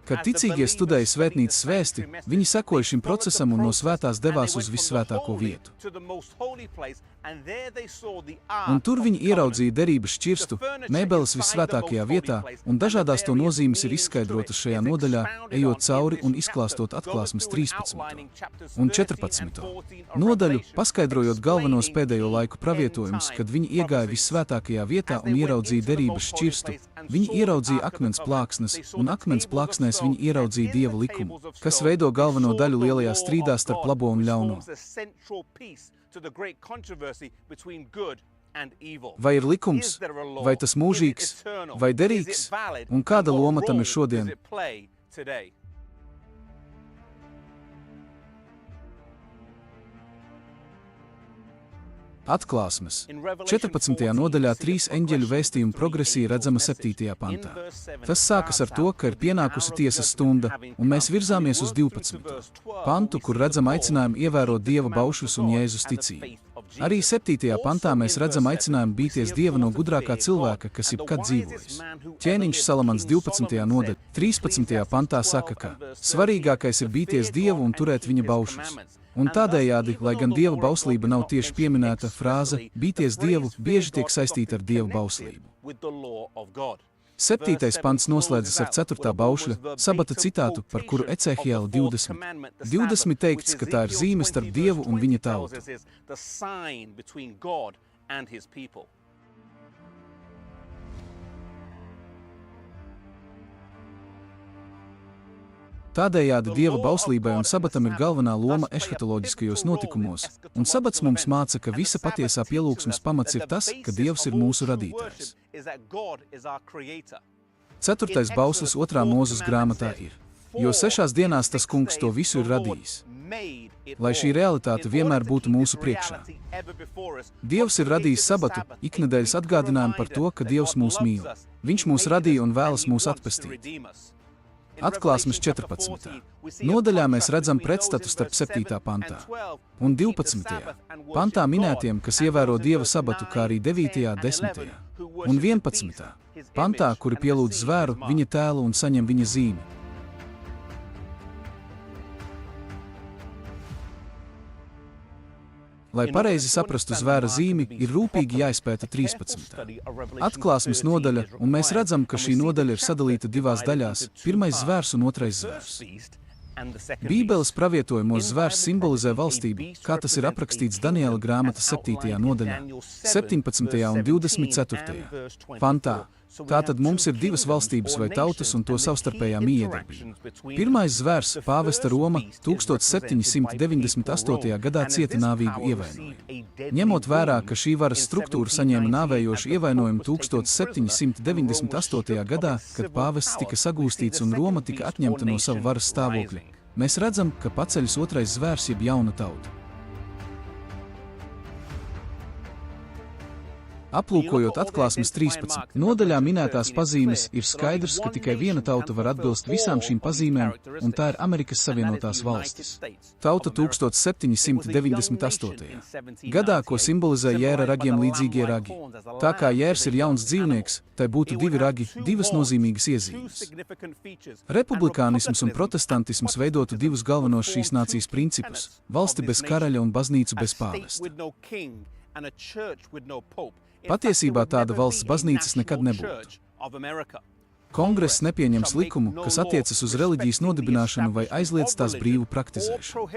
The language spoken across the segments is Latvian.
Kad ticīgie studēja svētnīcas vēsti, viņi sekoja šim procesam un no svētās devās uz visvētāko vietu. Un tur viņi ieraudzīja derības šķirstu, mēbeles vissvētākajā vietā, un dažādās to nozīmes ir izskaidrotas šajā nodaļā, ejot cauri un izklāstot atklāsmes 13. un 14. nodaļu, paskaidrojot galvenos pēdējo laiku pravietojumus, kad viņi iegāja vissvētākajā vietā un ieraudzīja derības šķirstu. Viņi ieraudzīja akmens plāksnes, un akmens plāksnēs viņi ieraudzīja Dieva likumu, kas veido galveno daļu lielajā strīdā starp labo un ļauno. Vai ir likums, vai tas mūžīgs, vai derīgs, un kāda loma tam ir šodien? Atklāsmes. 14. nodaļā 3 eņģeļu vēstījumu progresija redzama 7. pantā. Tas sākas ar to, ka ir pienākusi tiesas stunda, un mēs virzāmies uz 12. pantu, kur redzam aicinājumu ievērot Dieva baušļus un Jēzus ticību. Arī 7. pantā mēs redzam aicinājumu bīties Dieva no gudrākā cilvēka, kas jebkad dzīvojis. Ķēniņš Salamans 12. nodaļa 13. pantā saka, ka svarīgākais ir bīties Dievu un turēt viņa baušļus. Un tādējādi, lai gan Dieva bauslība nav tieši pieminēta, frāze bīties Dievu bieži tiek saistīta ar Dieva bauslību. 7. pants noslēdzas ar 4. baušļa sabata citātu, par kuru Ecēhiela 20. 20 teikts, ka tā ir zīme starp Dievu un viņa tautu. Tādējādi Dieva bauslībai un sabatam ir galvenā loma ešhatoloģiskajos notikumos, un sabats mums māca, ka visa patiesā pielūgsmes pamats ir tas, ka Dievs ir mūsu radītājs. 4. bauslis 2. Mūzes grāmatā ir, jo 6 dienās tas kungs to visu ir radījis. Lai šī realitāte vienmēr būtu mūsu priekšā. Dievs ir radījis sabatu, iknedēļas atgādinājumu par to, ka Dievs mūs mīl. Viņš mūs radīja un vēlas mūs atpestīt. Atklāsmes 14. nodaļā mēs redzam pretstatu starp 7. pantā un 12. pantā minētiem, kas ievēro Dieva sabatu, kā arī 9., 10. un 11. pantā, kuri pielūdz zvēru, viņa tēlu un saņem viņa zīmi. Lai pareizi saprastu zvēra zīmi, ir rūpīgi jāizpēta 13. atklāsmes nodaļa, un mēs redzam, ka šī nodaļa ir sadalīta 2 daļās – 1. zvērs un 2. zvērs. Bībeles pravietojumos zvērs simbolizē valstību, kā tas ir aprakstīts Daniela grāmatas 7. nodaļā, 17. un 24. pantā. Tātad mums ir 2 valstības vai tautas un to savstarpējā miedarbība. 1. zvērs, pāvesta Roma, 1798. gadā cieta nāvīgu ievainojumu. Ņemot vērā, ka šī varas struktūra saņēma nāvējošu ievainojumu 1798. gadā, kad pāvests tika sagūstīts un Roma tika atņemta no sava varas stāvokļa, mēs redzam, ka paceļas 2. zvērs jeb jauna tauta. Aplūkojot atklāsmes 13. nodaļā minētās pazīmes, ir skaidrs, ka tikai viena tauta var atbilst visām šīm pazīmēm, un tā ir Amerikas Savienotās valstis. Tauta 1798. gadā, ko simbolizē jēra ragiem līdzīgie ragi. Tā kā jērs ir jauns dzīvnieks, tai būtu 2 ragi, 2 nozīmīgas iezīmes. Republikānisms un protestantisms veidotu 2 galvenos šīs nācijas principus – valsti bez karaļa un baznīcu bez pāvesta. Patiesībā tāda valsts baznīcas nekad nebūtu. Kongress nepieņems likumu, kas attiecas uz reliģijas nodibināšanu vai aizliedz tās brīvu praktizēšanu.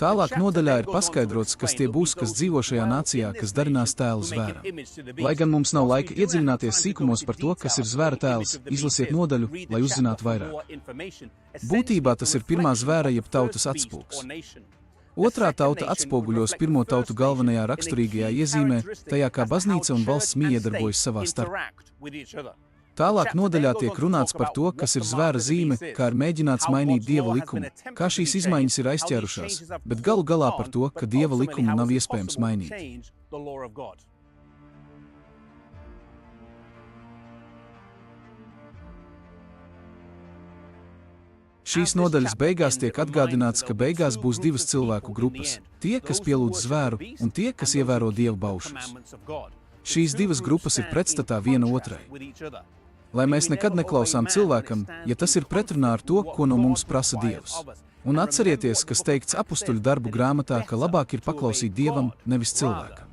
Tālāk nodaļā ir paskaidrots, kas tie būs, kas dzīvo šajā nācijā, kas darinās tēlu zvēram. Lai gan mums nav laika iedziļināties sīkumos par to, kas ir zvēra tēls, izlasiet nodaļu, lai uzzinātu vairāk. Būtībā tas ir pirmā zvēra jeb tautas atspulgs. Otrā tauta atspoguļos pirmo tautu galvenajā raksturīgajā iezīmē, tajā kā baznīca un valsts miedarbojas savā starpā. Tālāk nodaļā tiek runāts par to, kas ir zvēra zīme, kā ir mēģināts mainīt Dieva likumu, kā šīs izmaiņas ir aizķērušās, bet galu galā par to, ka Dieva likumu nav iespējams mainīt. Šīs nodaļas beigās tiek atgādināts, ka beigās būs divas cilvēku grupas – tie, kas pielūdz zvēru, un tie, kas ievēro Dieva baušļus. Šīs divas grupas ir pretstatā viena otrai. Lai mēs nekad neklausām cilvēkam, ja tas ir pretrunā ar to, ko no mums prasa Dievs. Un atcerieties, kas teikts apustuļu darbu grāmatā, ka labāk ir paklausīt Dievam, nevis cilvēkam.